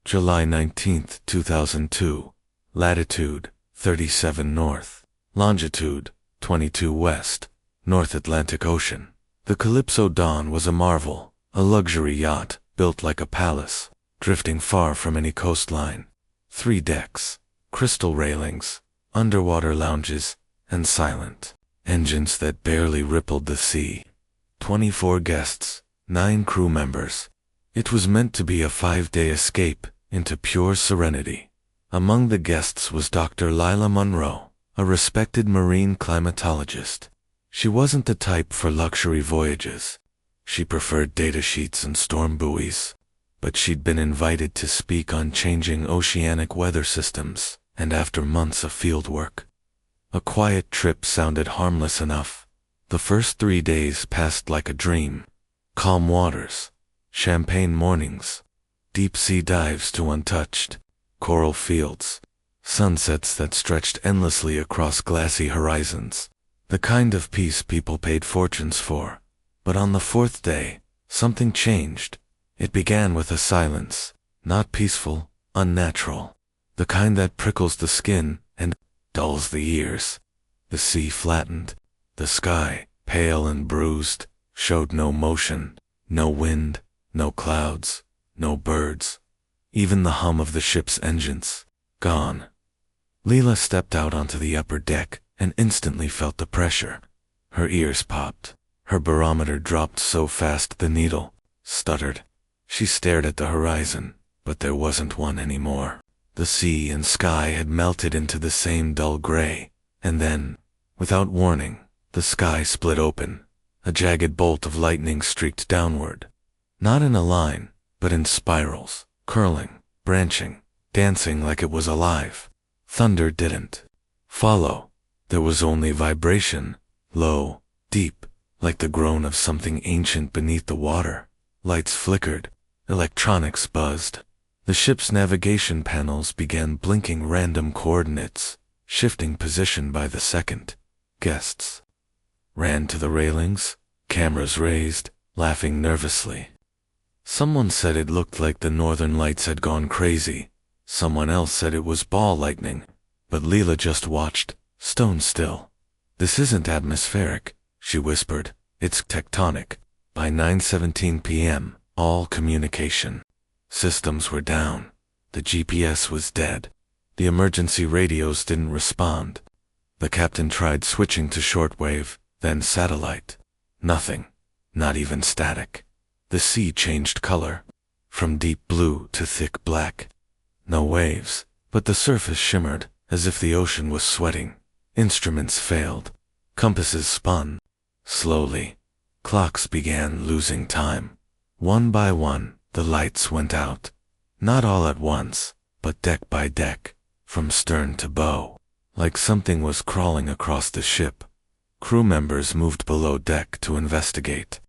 July 19, 2002. Latitude 37 North. Longitude 22 West. North Atlantic Ocean. The Calypso Dawn was a marvel, a luxury yacht built like a palace, drifting far from any coastline. 3 decks, crystal railings, underwater lounges, and silent engines that barely rippled the sea. 24 guests, 9 crew members. It was meant to be a 5-day escape into pure serenity. Among the guests was Dr. Lila Monroe, a respected marine climatologist. She wasn't the type for luxury voyages. She preferred datasheets and storm buoys. But she'd been invited to speak on changing oceanic weather systems, and after months of field work, a quiet trip sounded harmless enough. The first 3 days passed like a dream. Calm waters, champagne mornings, deep-sea dives to untouched coral fields, sunsets that stretched endlessly across glassy horizons. The kind of peace people paid fortunes for. But on the 4th day, something changed. It began with a silence, not peaceful, unnatural, the kind that prickles the skin and dulls the ears. The sea flattened. The sky, pale and bruised, showed no motion, no wind, no clouds, no birds. Even the hum of the ship's engines, gone. Leela stepped out onto the upper deck and instantly felt the pressure. Her ears popped. Her barometer dropped so fast the needle stuttered. She stared at the horizon, but there wasn't one anymore. The sea and sky had melted into the same dull gray, and then, without warning, the sky split open. A jagged bolt of lightning streaked downward. Not in a line, but in spirals, curling, branching, dancing like it was alive. Thunder didn't follow. There was only vibration, low, deep, like the groan of something ancient beneath the water. Lights flickered. Electronics buzzed. The ship's navigation panels began blinking random coordinates, shifting position by the second. Guests ran to the railings, cameras raised, laughing nervously. Someone said it looked like the northern lights had gone crazy. Someone else said it was ball lightning. But Leela just watched, stone still. "This isn't atmospheric," she whispered. "It's tectonic." By 9:17 p.m., all communication systems were down. The GPS was dead. The emergency radios didn't respond. The captain tried switching to shortwave, then satellite. Nothing. Not even static. The sea changed color, from deep blue to thick black. No waves, but the surface shimmered, as if the ocean was sweating. Instruments failed. Compasses spun. Slowly, clocks began losing time. One by one, the lights went out. Not all at once, but deck by deck, from stern to bow, like something was crawling across the ship. Crew members moved below deck to investigate.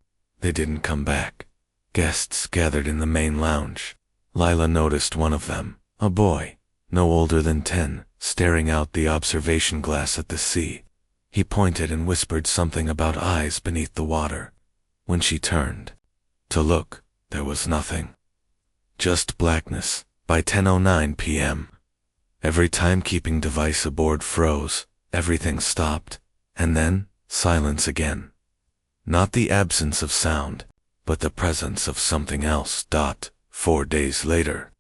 They didn't come back. Guests gathered in the main lounge. Lila noticed one of them, a boy, no older than 10, staring out the observation glass at the sea. He pointed and whispered something about eyes beneath the water. When she turned to look, there was nothing. Just blackness. By 10:09 p.m., every timekeeping device aboard froze, everything stopped, and then silence again. Not the absence of sound, but the presence of something else. 4 days later,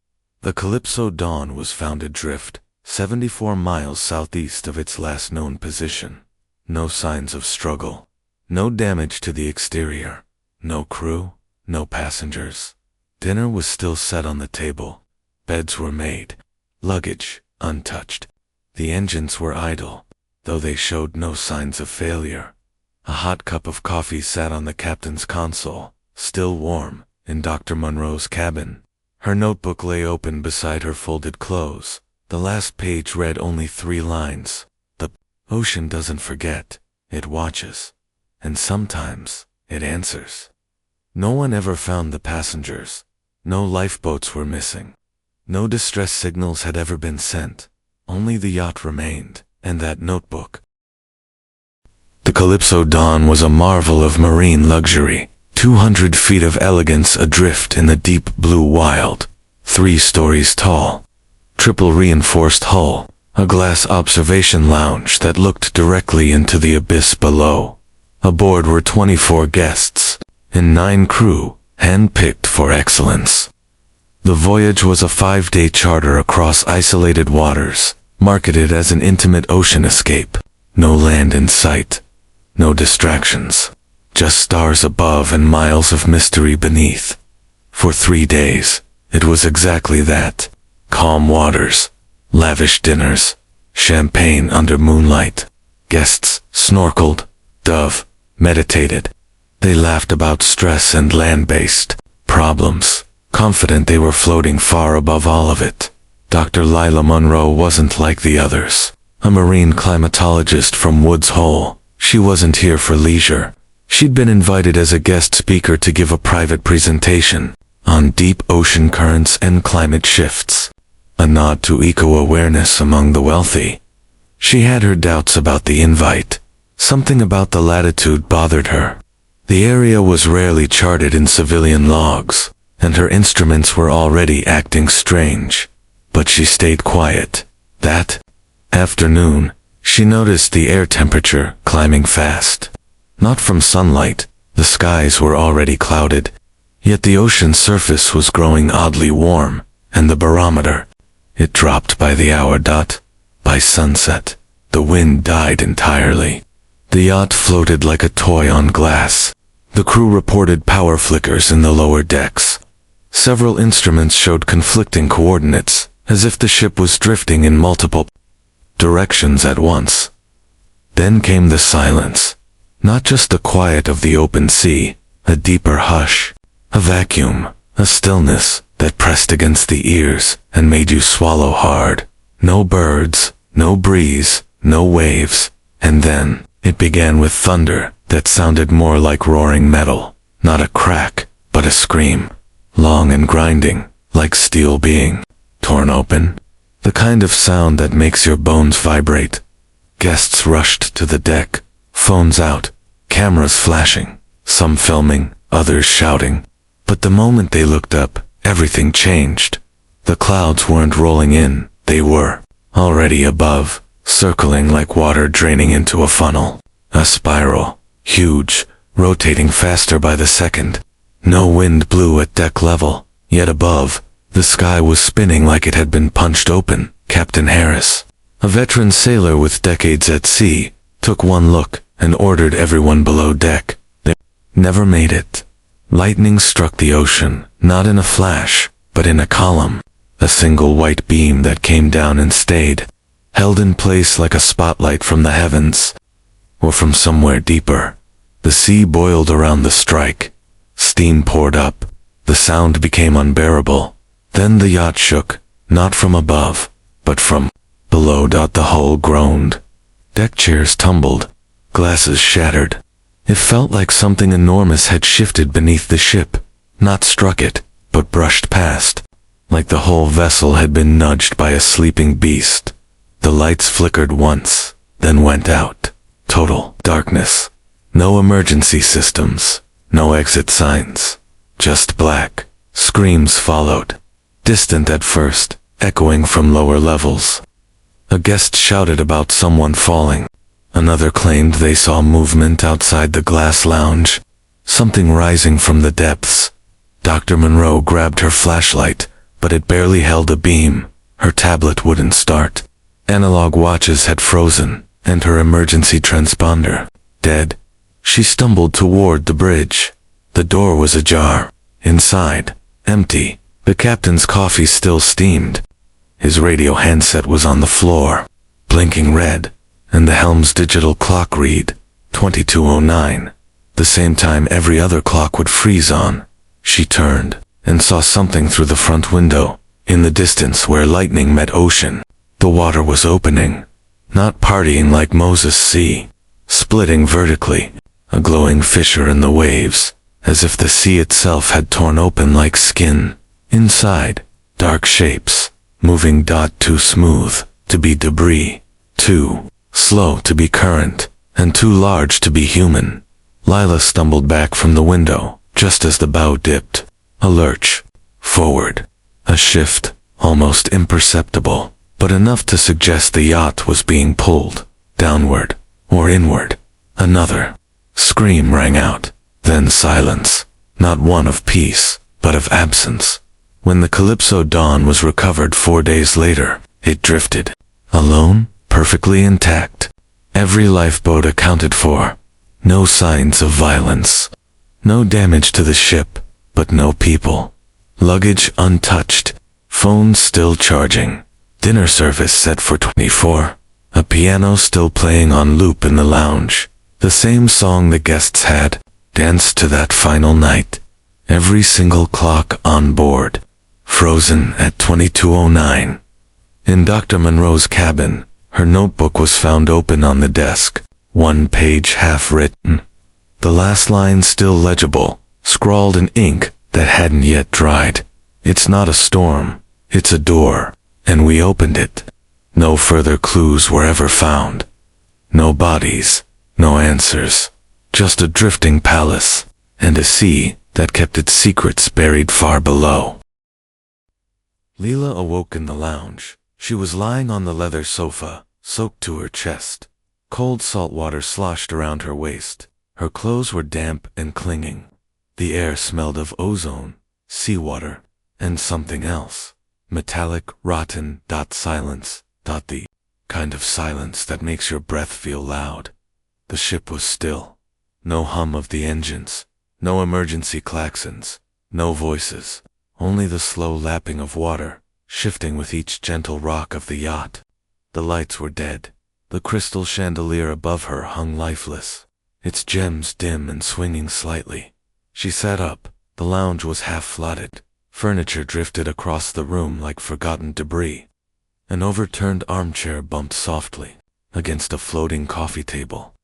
the Calypso Dawn was found adrift, 74 miles southeast of its last known position. No signs of struggle. No damage to the exterior. No crew. No passengers. Dinner was still set on the table. Beds were made. Luggage untouched. The engines were idle, though they showed no signs of failure. A hot cup of coffee sat on the captain's console, still warm, in Dr. Monroe's cabin. Her notebook lay open beside her folded clothes. The last page read only 3 lines. "The ocean doesn't forget, it watches. And sometimes, it answers." No one ever found the passengers. No lifeboats were missing. No distress signals had ever been sent. Only the yacht remained, and that notebook. The Calypso Dawn was a marvel of marine luxury. 200 feet of elegance adrift in the deep blue wild. 3 stories tall. Triple reinforced hull, a glass observation lounge that looked directly into the abyss below. Aboard were 24 guests, and 9 crew, hand-picked for excellence. The voyage was a 5-day charter across isolated waters, marketed as an intimate ocean escape. No land in sight, no distractions, just stars above and miles of mystery beneath. For 3 days, it was exactly that. Calm waters, lavish dinners, champagne under moonlight. Guests snorkeled, dove, meditated. They laughed about stress and land-based problems, confident they were floating far above all of it. Dr. Lila Monroe wasn't like the others. A marine climatologist from Woods Hole, she wasn't here for leisure. She'd been invited as a guest speaker to give a private presentation on deep ocean currents and climate shifts, a nod to eco-awareness among the wealthy. She had her doubts about the invite. Something about the latitude bothered her. The area was rarely charted in civilian logs, and her instruments were already acting strange. But she stayed quiet. That afternoon, she noticed the air temperature climbing fast. Not from sunlight, the skies were already clouded, yet the ocean surface was growing oddly warm, and the barometer, it dropped by the hour dot. By sunset, the wind died entirely. The yacht floated like a toy on glass. The crew reported power flickers in the lower decks. Several instruments showed conflicting coordinates, as if the ship was drifting in multiple directions at once. Then came the silence. Not just the quiet of the open sea, a deeper hush, a vacuum, a stillness that pressed against the ears and made you swallow hard. No birds, no breeze, no waves, and then it began with thunder that sounded more like roaring metal, not a crack, but a scream, long and grinding, like steel being torn open, the kind of sound that makes your bones vibrate. Guests rushed to the deck, phones out, cameras flashing, some filming, others shouting. But the moment they looked up, everything changed. The clouds weren't rolling in, they were already above, circling like water draining into a funnel. A spiral, huge, rotating faster by the second. No wind blew at deck level, yet above, the sky was spinning like it had been punched open. Captain Harris, a veteran sailor with decades at sea, took one look and ordered everyone below deck. They never made it. Lightning struck the ocean, not in a flash, but in a column. A single white beam that came down and stayed, held in place like a spotlight from the heavens, or from somewhere deeper. The sea boiled around the strike. Steam poured up. The sound became unbearable. Then the yacht shook, not from above, but from below. The hull groaned. Deck chairs tumbled. Glasses shattered. It felt like something enormous had shifted beneath the ship, not struck it, but brushed past. Like the whole vessel had been nudged by a sleeping beast. The lights flickered once, then went out. Total darkness. No emergency systems, no exit signs. Just black. Screams followed. Distant at first, echoing from lower levels. A guest shouted about someone falling. Another claimed they saw movement outside the glass lounge. Something rising from the depths. Dr. Monroe grabbed her flashlight, but it barely held a beam. Her tablet wouldn't start. Analog watches had frozen, and her emergency transponder, dead. She stumbled toward the bridge. The door was ajar. Inside, empty. The captain's coffee still steamed. His radio handset was on the floor, blinking red, and the helm's digital clock read 22:09, the same time every other clock would freeze on. She turned and saw something through the front window. In the distance where lightning met ocean, the water was opening, not partying like Moses' Sea, splitting vertically, a glowing fissure in the waves, as if the sea itself had torn open like skin. Inside, dark shapes, moving. Too smooth to be debris, too slow to be current, and too large to be human. Lila stumbled back from the window, just as the bow dipped. A lurch. Forward. A shift, almost imperceptible, but enough to suggest the yacht was being pulled, downward, or inward. Another scream rang out, then silence, not one of peace, but of absence. When the Calypso Dawn was recovered 4 days later, it drifted, alone, perfectly intact. Every lifeboat accounted for. No signs of violence. No damage to the ship, but no people. Luggage untouched. Phones still charging. Dinner service set for 24. A piano still playing on loop in the lounge. The same song the guests had danced to that final night. Every single clock on board. Frozen at 22:09. In Dr. Monroe's cabin, her notebook was found open on the desk, one page half written. The last line still legible, scrawled in ink that hadn't yet dried. It's not a storm, it's a door, and we opened it. No further clues were ever found. No bodies, no answers, just a drifting palace, and a sea that kept its secrets buried far below. Leela awoke in the lounge. She was lying on the leather sofa, soaked to her chest. Cold salt water sloshed around her waist. Her clothes were damp and clinging. The air smelled of ozone, seawater, and something else. Metallic, rotten, silence, the kind of silence that makes your breath feel loud. The ship was still. No hum of the engines, no emergency klaxons, no voices, only the slow lapping of water, shifting with each gentle rock of the yacht. The lights were dead. The crystal chandelier above her hung lifeless, its gems dim and swinging slightly. She sat up. The lounge was half flooded. Furniture drifted across the room like forgotten debris. An overturned armchair bumped softly against a floating coffee table.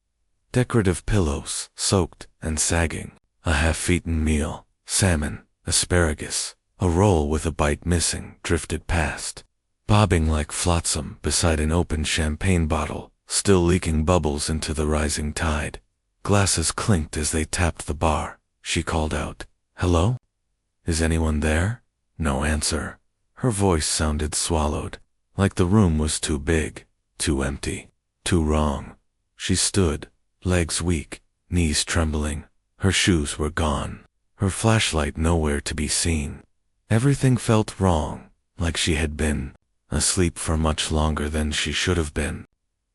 Decorative pillows, soaked and sagging. A half-eaten meal, salmon, asparagus, a roll with a bite missing, drifted past, bobbing like flotsam beside an open champagne bottle, still leaking bubbles into the rising tide. Glasses clinked as they tapped the bar. She called out, "Hello? Is anyone there?" No answer. Her voice sounded swallowed, like the room was too big, too empty, too wrong. She stood, legs weak, knees trembling. Her shoes were gone, her flashlight nowhere to be seen. Everything felt wrong, like she had been asleep for much longer than she should have been.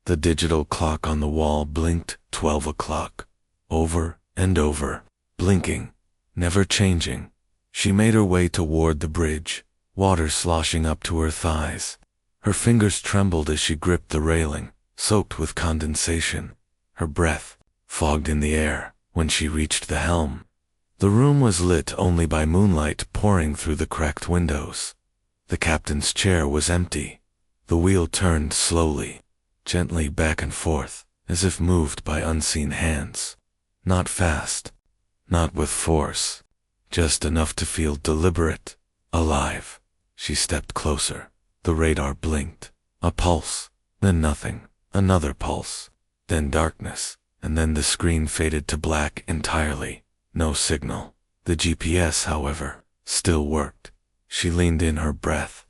The digital clock on the wall blinked 12 o'clock, over and over, blinking, never changing. She made her way toward the bridge, water sloshing up to her thighs. Her fingers trembled as she gripped the railing, soaked with condensation. Her breath fogged in the air when she reached the helm. The room was lit only by moonlight pouring through the cracked windows. The captain's chair was empty. The wheel turned slowly, gently back and forth, as if moved by unseen hands. Not fast, not with force, just enough to feel deliberate, alive. She stepped closer. The radar blinked. A pulse, then nothing. Another pulse, then darkness, and then the screen faded to black entirely. No signal. The GPS, however, still worked. She leaned in her breath.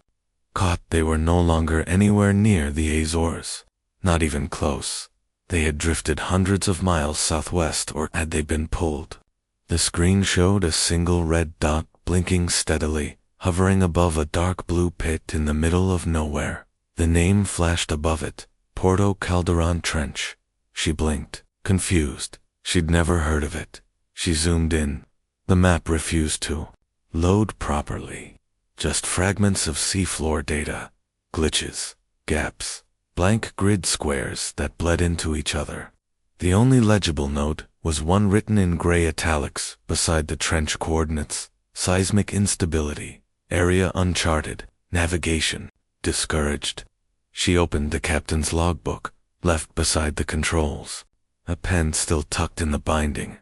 Caught they were no longer anywhere near the Azores. Not even close. They had drifted hundreds of miles southwest, or had they been pulled? The screen showed a single red dot blinking steadily, hovering above a dark blue pit in the middle of nowhere. The name flashed above it, Porto Calderon Trench. She blinked, confused. She'd never heard of it. She zoomed in. The map refused to load properly. Just fragments of seafloor data, glitches, gaps, blank grid squares that bled into each other. The only legible note was one written in gray italics beside the trench coordinates: seismic instability, area uncharted, navigation discouraged. She opened the captain's logbook, left beside the controls. A pen still tucked in the binding.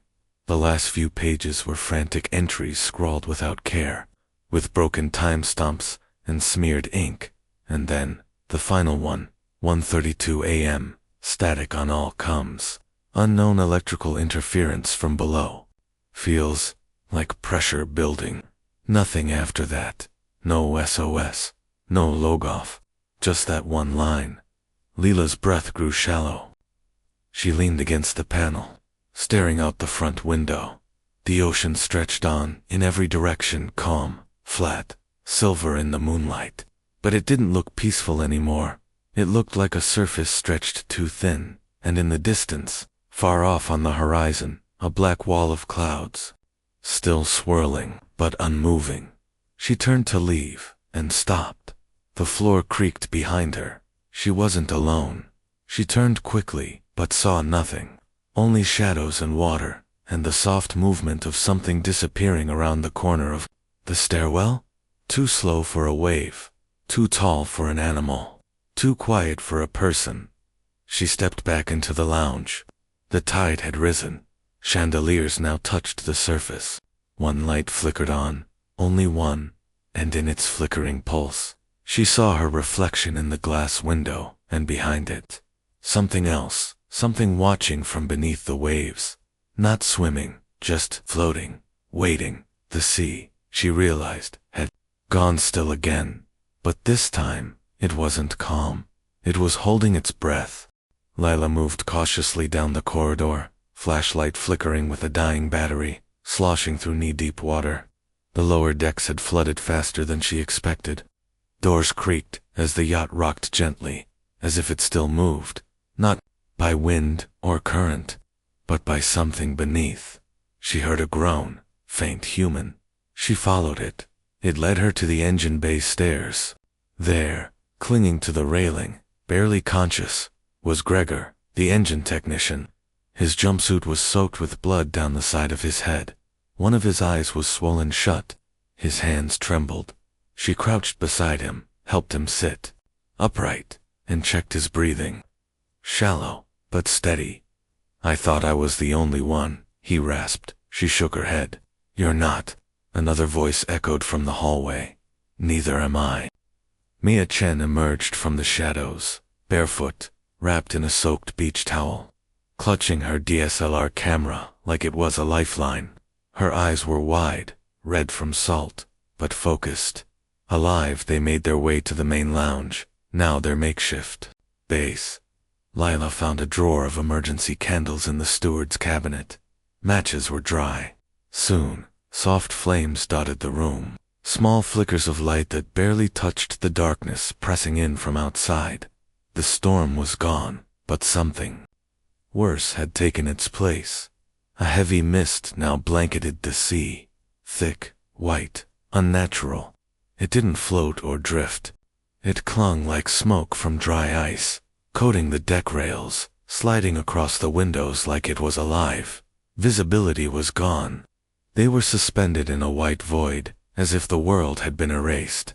The last few pages were frantic entries scrawled without care, with broken timestamps and smeared ink. And then, the final one, 1:32 a.m., static on all comms. Unknown electrical interference from below. Feels like pressure building. Nothing after that. No SOS. No logoff. Just that one line. Leela's breath grew shallow. She leaned against the panel, staring out the front window. The ocean stretched on, in every direction, calm, flat, silver in the moonlight. But it didn't look peaceful anymore. It looked like a surface stretched too thin, and in the distance, far off on the horizon, a black wall of clouds. Still swirling, but unmoving. She turned to leave, and stopped. The floor creaked behind her. She wasn't alone. She turned quickly, but saw nothing. Only shadows and water, and the soft movement of something disappearing around the corner of the stairwell. Too slow for a wave. Too tall for an animal. Too quiet for a person. She stepped back into the lounge. The tide had risen. Chandeliers now touched the surface. One light flickered on, only one, and in its flickering pulse, she saw her reflection in the glass window, and behind it, something else, something watching from beneath the waves. Not swimming, just floating, waiting. The sea, she realized, had gone still again. But this time, it wasn't calm. It was holding its breath. Lila moved cautiously down the corridor, flashlight flickering with a dying battery, sloshing through knee-deep water. The lower decks had flooded faster than she expected. Doors creaked as the yacht rocked gently, as if it still moved, not by wind or current, but by something beneath. She heard a groan, faint human. She followed it. It led her to the engine bay stairs. There, clinging to the railing, barely conscious, was Gregor, the engine technician. His jumpsuit was soaked with blood down the side of his head. One of his eyes was swollen shut. His hands trembled. She crouched beside him, helped him sit upright, and checked his breathing. Shallow, but steady. "I thought I was the only one," he rasped. She shook her head. "You're not." Another voice echoed from the hallway. "Neither am I." Mia Chen emerged from the shadows, barefoot, wrapped in a soaked beach towel, clutching her DSLR camera like it was a lifeline. Her eyes were wide, red from salt, but focused. Alive, they made their way to the main lounge, now their makeshift base. Lila found a drawer of emergency candles in the steward's cabinet. Matches were dry. Soon, soft flames dotted the room, small flickers of light that barely touched the darkness pressing in from outside. The storm was gone, but something worse had taken its place. A heavy mist now blanketed the sea, thick, white, unnatural. It didn't float or drift. It clung like smoke from dry ice, coating the deck rails, sliding across the windows like it was alive. Visibility was gone. They were suspended in a white void, as if the world had been erased.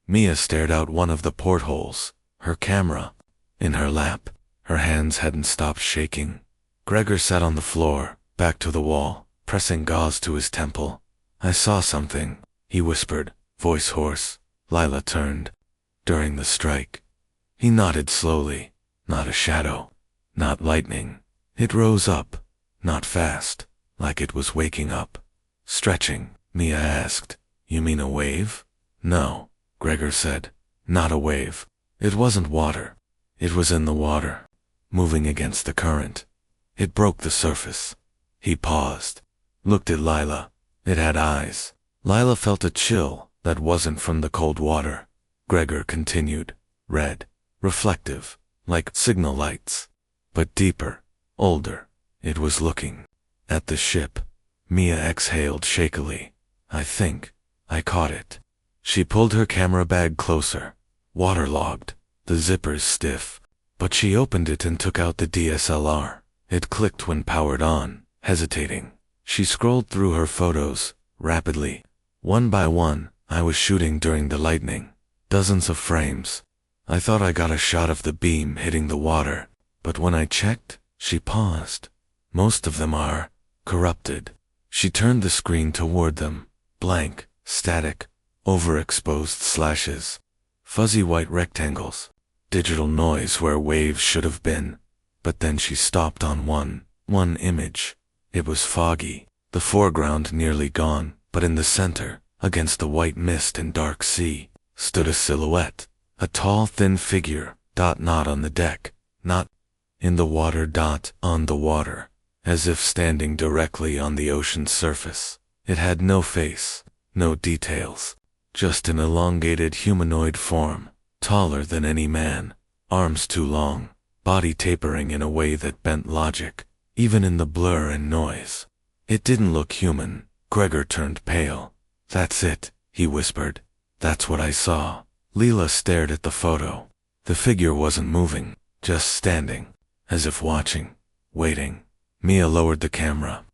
Mia stared out one of the portholes, her camera in her lap. Her hands hadn't stopped shaking. Gregor sat on the floor, back to the wall, pressing gauze to his temple. "I saw something," he whispered, voice hoarse. Lila turned. "During the strike." He nodded slowly. "Not a shadow. Not lightning. It rose up. Not fast. Like it was waking up." "Stretching?" Mia asked. "You mean a wave?" "No," Gregor said. "Not a wave. It wasn't water. It was in the water, moving against the current. It broke the surface." He paused, looked at Lila. It had eyes. Lila felt a chill that wasn't from the cold water. Gregor continued. "Red, reflective, like signal lights, but deeper, older." It was looking at the ship. Mia exhaled shakily. "I think I caught it." She pulled her camera bag closer. Waterlogged, the zippers stiff. But she opened it and took out the DSLR. It clicked when powered on, hesitating. She scrolled through her photos, rapidly. One by one, I was shooting during the lightning. Dozens of frames. I thought I got a shot of the beam hitting the water, but when I checked, she paused. Most of them are corrupted. She turned the screen toward them. Blank, static, overexposed slashes. Fuzzy white rectangles. Digital noise where waves should have been. But then she stopped on one image. It was foggy, the foreground nearly gone, but in the center, Against the white mist and dark sea stood a silhouette, a tall, thin figure, not on the deck, not in the water, on the water, as if standing directly on the ocean's surface. It had no face, no details, just an elongated humanoid form, taller than any man, arms too long, body tapering in a way that bent logic, even in the blur and noise. It didn't look human. Gregor turned pale. "That's it," he whispered. "That's what I saw." Leela stared at the photo. The figure wasn't moving, just standing, as if watching, waiting. Mia lowered the camera.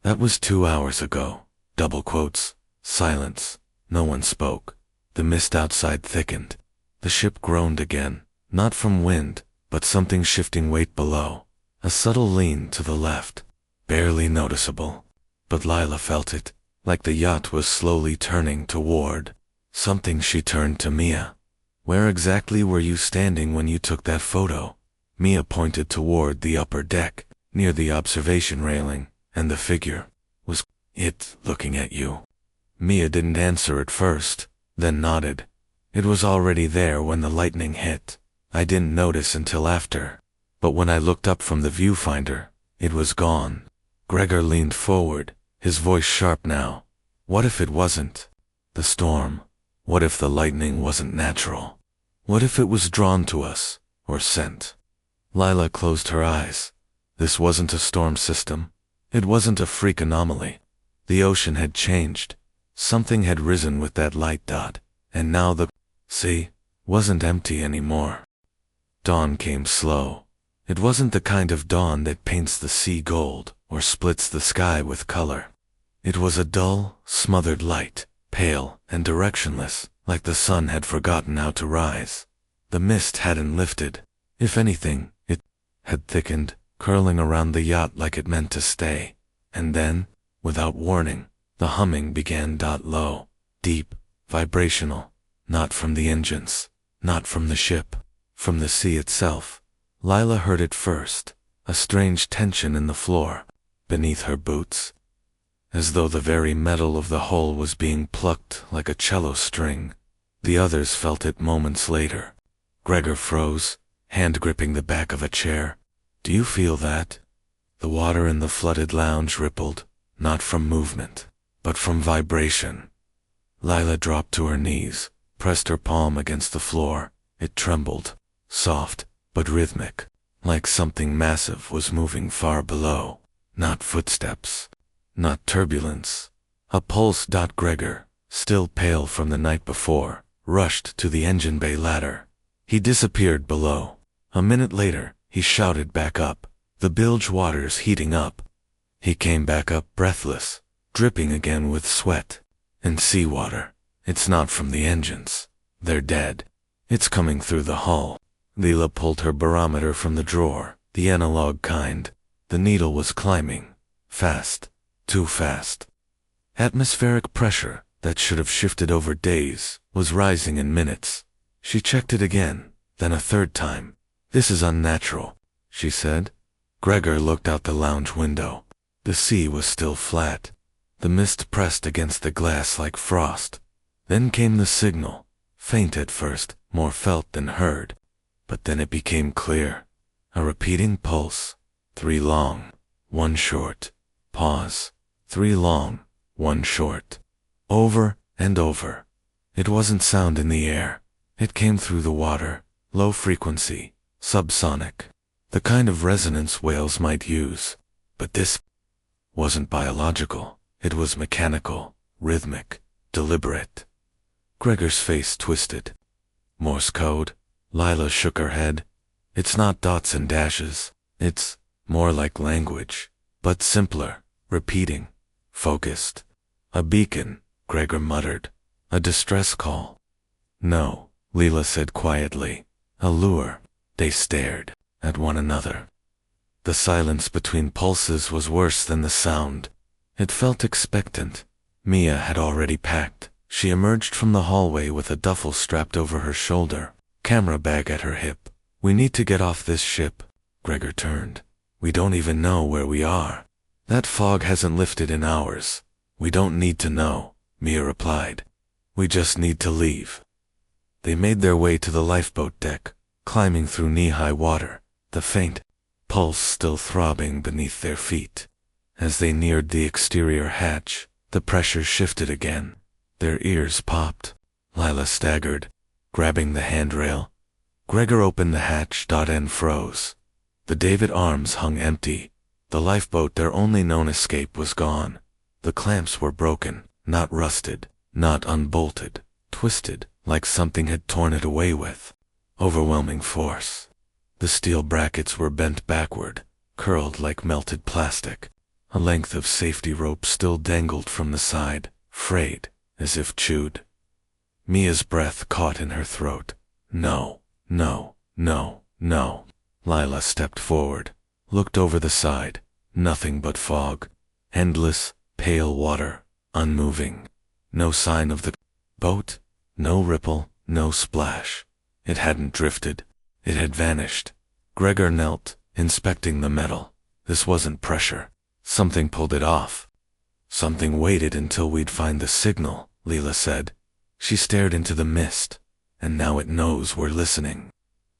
"That was 2 hours ago." Double quotes. Silence. No one spoke. The mist outside thickened. The ship groaned again, not from wind, but something shifting weight below. A subtle lean to the left, barely noticeable. But Lila felt it, like the yacht was slowly turning toward something. She turned to Mia. "Where exactly were you standing when you took that photo?" Mia pointed toward the upper deck, near the observation railing, and the figure was it looking at you. Mia didn't answer at first, then nodded. "It was already there when the lightning hit. I didn't notice until after. But when I looked up from the viewfinder, it was gone." Gregor leaned forward, his voice sharp now. "What if it wasn't the storm? What if the lightning wasn't natural? What if it was drawn to us, or sent?" Lila closed her eyes. This wasn't a storm system. It wasn't a freak anomaly. The ocean had changed. Something had risen with that light, and now the sea wasn't empty anymore. Dawn came slow. It wasn't the kind of dawn that paints the sea gold or splits the sky with color. It was a dull, smothered light, pale and directionless, like the sun had forgotten how to rise. The mist hadn't lifted. If anything, it had thickened, curling around the yacht like it meant to stay. And then, without warning, the humming began. Low, deep, vibrational, not from the engines, not from the ship, from the sea itself. Lila heard it first, a strange tension in the floor, beneath her boots, as though the very metal of the hull was being plucked like a cello string. The others felt it moments later. Gregor froze, hand gripping the back of a chair. "Do you feel that?" The water in the flooded lounge rippled, not from movement, but from vibration. Lila dropped to her knees, pressed her palm against the floor. It trembled, soft, but rhythmic, like something massive was moving far below. Not footsteps, not turbulence. A pulse. Gregor, still pale from the night before, rushed to the engine bay ladder. He disappeared below. A minute later, he shouted back up, the bilge waters heating up. He came back up breathless, dripping again with sweat and seawater. "It's not from the engines. They're dead. It's coming through the hull." Leela pulled her barometer from the drawer, the analog kind. The needle was climbing. Fast. Too fast. Atmospheric pressure, that should have shifted over days, was rising in minutes. She checked it again, then a third time. "This is unnatural," she said. Gregor looked out the lounge window. The sea was still flat. The mist pressed against the glass like frost. Then came the signal, faint at first, more felt than heard. But then it became clear. A repeating pulse. 3 long, 1 short. Pause. 3 long, 1 short. Over and over. It wasn't sound in the air. It came through the water, low frequency, subsonic. The kind of resonance whales might use. But this wasn't biological. It was mechanical, rhythmic, deliberate. Gregor's face twisted. "Morse code?" Lila shook her head. "It's not dots and dashes. It's more like language, but simpler, repeating, focused." "A beacon," Gregor muttered. "A distress call." "No," Leela said quietly. "A lure." They stared at one another. The silence between pulses was worse than the sound. It felt expectant. Mia had already packed. She emerged from the hallway with a duffel strapped over her shoulder, camera bag at her hip. "We need to get off this ship." Gregor turned. "We don't even know where we are. That fog hasn't lifted in hours. We don't need to know. Mia replied. We just need to leave. They made their way to the lifeboat deck, climbing through knee-high water, the faint pulse still throbbing beneath their feet. As they neared the exterior hatch, the pressure shifted again. Their ears popped. Lila staggered, grabbing the handrail. Gregor opened the hatch and froze. The David arms hung empty. The lifeboat, their only known escape, was gone. The clamps were broken, not rusted, not unbolted, twisted, like something had torn it away with overwhelming force. The steel brackets were bent backward, curled like melted plastic. A length of safety rope still dangled from the side, frayed, as if chewed. Mia's breath caught in her throat. No, no, no, no. Lila stepped forward, looked over the side. Nothing but fog. Endless, pale water, unmoving. No sign of the boat, no ripple, no splash. It hadn't drifted. It had vanished. Gregor knelt, inspecting the metal. This wasn't pressure. Something pulled it off. Something waited until we'd find the signal, Leela said. She stared into the mist. And now it knows we're listening.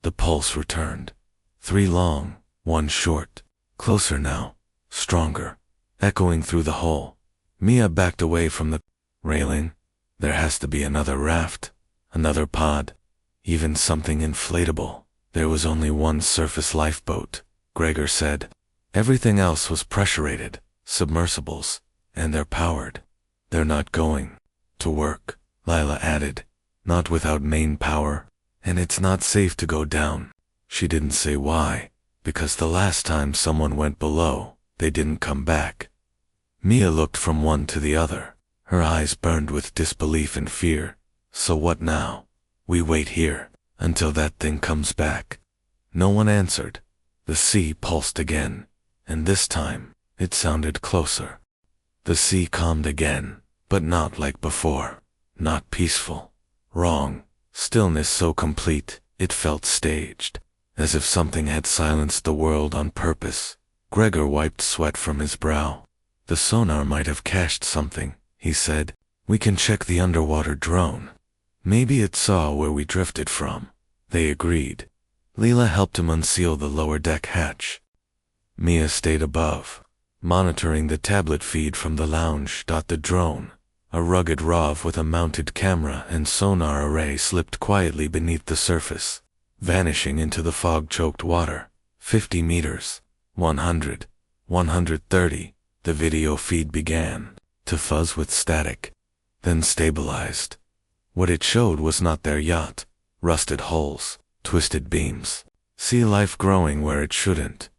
The pulse returned. 3 long, 1 short. Closer now. Stronger. Echoing through the hole. Mia backed away from the railing. There has to be another raft. Another pod. Even something inflatable. There was only one surface lifeboat, Gregor said. Everything else was pressure-rated, submersibles, and they're powered. They're not going to work, Lila added. Not without main power. And it's not safe to go down. She didn't say why, because the last time someone went below, they didn't come back. Mia looked from one to the other. Her eyes burned with disbelief and fear. So what now? We wait here, until that thing comes back. No one answered. The sea pulsed again, and this time, it sounded closer. The sea calmed again, but not like before. Not peaceful. Wrong. Stillness so complete, it felt staged. As if something had silenced the world on purpose. Gregor wiped sweat from his brow. The sonar might have cached something, he said. We can check the underwater drone. Maybe it saw where we drifted from. They agreed. Leela helped him unseal the lower deck hatch. Mia stayed above, monitoring the tablet feed from the lounge. The drone, a rugged ROV with a mounted camera and sonar array, slipped quietly beneath the surface, vanishing into the fog-choked water. 50 meters, 100, 130. The video feed began to fuzz with static, then stabilized. What it showed was not their yacht. Rusted hulls, twisted beams, sea life growing where it shouldn't.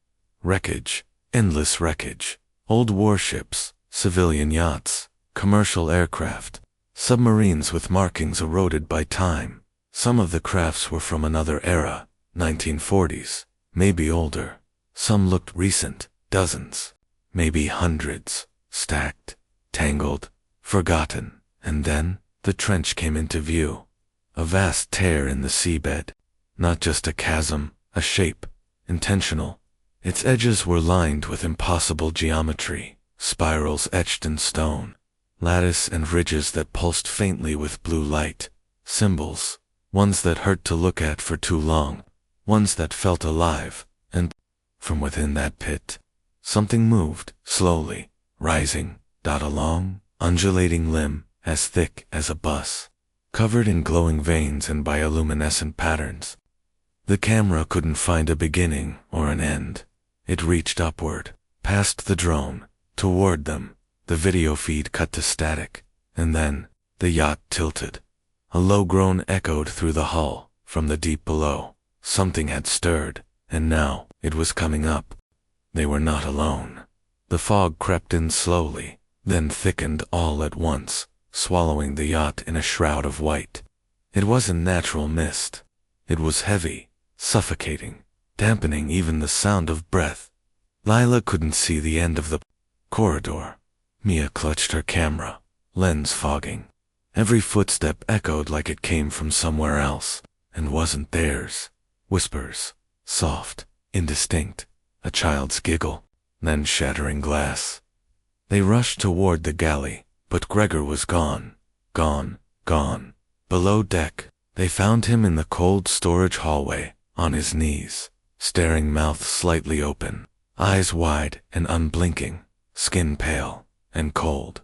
Wreckage, endless wreckage. Old warships, civilian yachts, commercial aircraft, submarines with markings eroded by time. Some of the crafts were from another era, 1940s, maybe older. Some looked recent, dozens, maybe hundreds, stacked, tangled, forgotten. And then, the trench came into view. A vast tear in the seabed. Not just a chasm, a shape, intentional. Its edges were lined with impossible geometry, spirals etched in stone, lattice and ridges that pulsed faintly with blue light, symbols, ones that hurt to look at for too long, ones that felt alive, and from within that pit, something moved, slowly, rising, a long, undulating limb, as thick as a bus, covered in glowing veins and bioluminescent patterns. The camera couldn't find a beginning or an end. It reached upward, past the drone, toward them. The video feed cut to static, and then, the yacht tilted. A low groan echoed through the hull, from the deep below. Something had stirred, and now, it was coming up. They were not alone. The fog crept in slowly, then thickened all at once, swallowing the yacht in a shroud of white. It wasn't natural mist. It was heavy, suffocating, dampening even the sound of breath. Lila couldn't see the end of the corridor. Mia clutched her camera, lens fogging. Every footstep echoed like it came from somewhere else, and wasn't theirs. Whispers, soft, indistinct, a child's giggle, then shattering glass. They rushed toward the galley, But Gregor was gone. Gone. Gone. Below deck, they found him in the cold storage hallway, on his knees, staring, mouth slightly open, eyes wide and unblinking, skin pale and cold.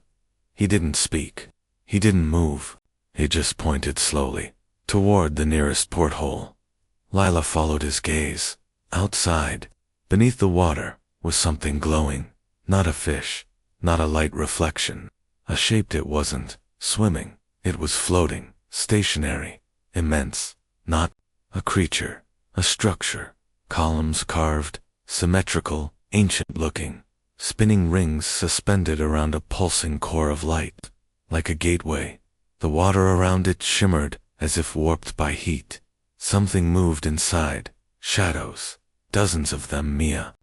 He didn't speak. He didn't move. He just pointed slowly toward the nearest porthole. Lila followed his gaze. Outside, beneath the water, was something glowing. Not a fish, not a light reflection. A shape. It wasn't swimming. It was floating, stationary, immense. Not a creature, a structure. Columns carved, symmetrical, ancient-looking. Spinning rings suspended around a pulsing core of light. Like a gateway. The water around it shimmered, as if warped by heat. Something moved inside. Shadows. Dozens of them. Mia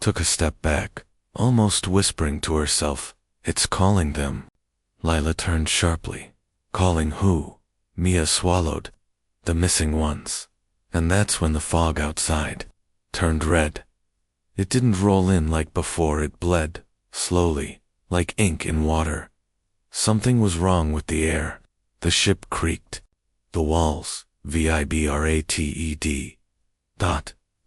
took a step back, almost whispering to herself, "It's calling them." Lila turned sharply. Calling who? Mia swallowed. The missing ones. And that's when the fog outside turned red. It didn't roll in like before. It bled, slowly, like ink in water. Something was wrong with the air. The ship creaked. The walls, vibrated.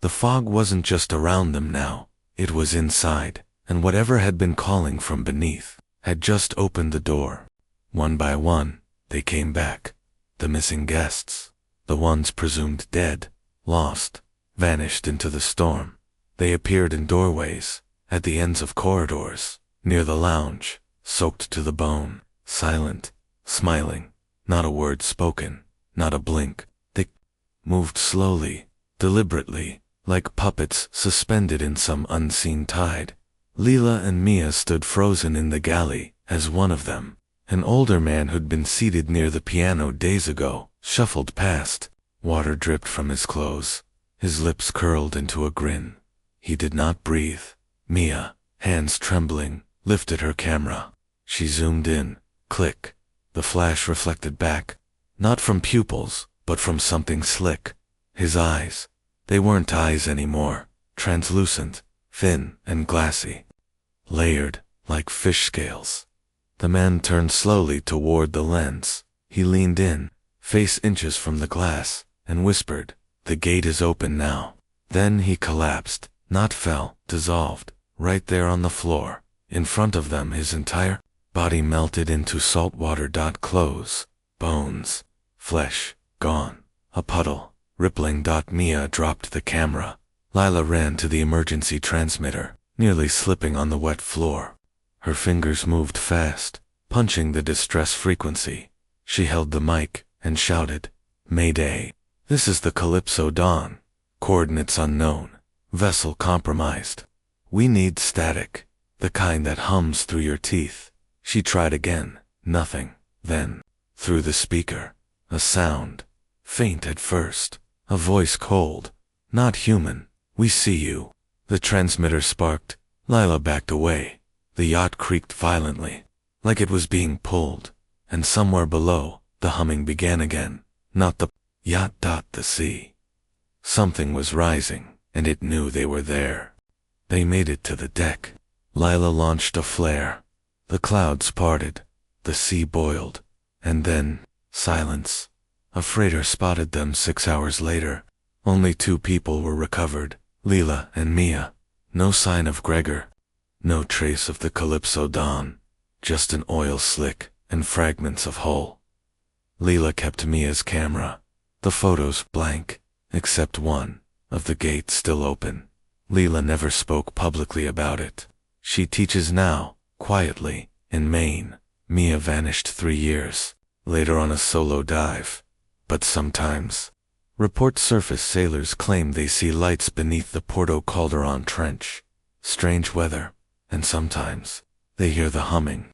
The fog wasn't just around them now. It was inside, and whatever had been calling from beneath had just opened the door. One by one, they came back. The missing guests. The ones presumed dead, lost, vanished into the storm. They appeared in doorways, at the ends of corridors, near the lounge, soaked to the bone, silent, smiling, not a word spoken, not a blink. They moved slowly, deliberately, like puppets suspended in some unseen tide. Lila and Mia stood frozen in the galley, as one of them, an older man who'd been seated near the piano days ago, shuffled past. Water dripped from his clothes. His lips curled into a grin. He did not breathe. Mia, hands trembling, lifted her camera. She zoomed in. Click. The flash reflected back. Not from pupils, but from something slick. His eyes. They weren't eyes anymore. Translucent, thin and glassy. Layered, like fish scales. The man turned slowly toward the lens. He leaned in, face inches from the glass, and whispered, "The gate is open now." Then he collapsed, not fell, dissolved, right there on the floor. In front of them his entire body melted into salt water. Clothes, bones, flesh, gone. A puddle, rippling. Mia dropped the camera. Lila ran to the emergency transmitter, nearly slipping on the wet floor. Her fingers moved fast, punching the distress frequency. She held the mic and shouted, "Mayday. This is the Calypso Dawn. Coordinates unknown. Vessel compromised. We need static, the kind that hums through your teeth." She tried again. Nothing. Then, through the speaker, a sound. Faint at first. A voice cold. Not human. "We see you." The transmitter sparked. Lila backed away. The yacht creaked violently, like it was being pulled. And somewhere below, the humming began again. Not the yacht. The sea. Something was rising, and it knew they were there. They made it to the deck. Lila launched a flare. The clouds parted. The sea boiled. And then, silence. A freighter spotted them 6 hours later. Only 2 people were recovered, Lila and Mia. No sign of Gregor. No trace of the Calypso Dawn. Just an oil slick and fragments of hull. Lila kept Mia's camera. The photos blank, except one, of the gate still open. Lila never spoke publicly about it. She teaches now, quietly, in Maine. Mia vanished 3 years, later on a solo dive. But sometimes, report surface sailors claim they see lights beneath the Porto Calderon Trench. Strange weather, and sometimes, they hear the humming.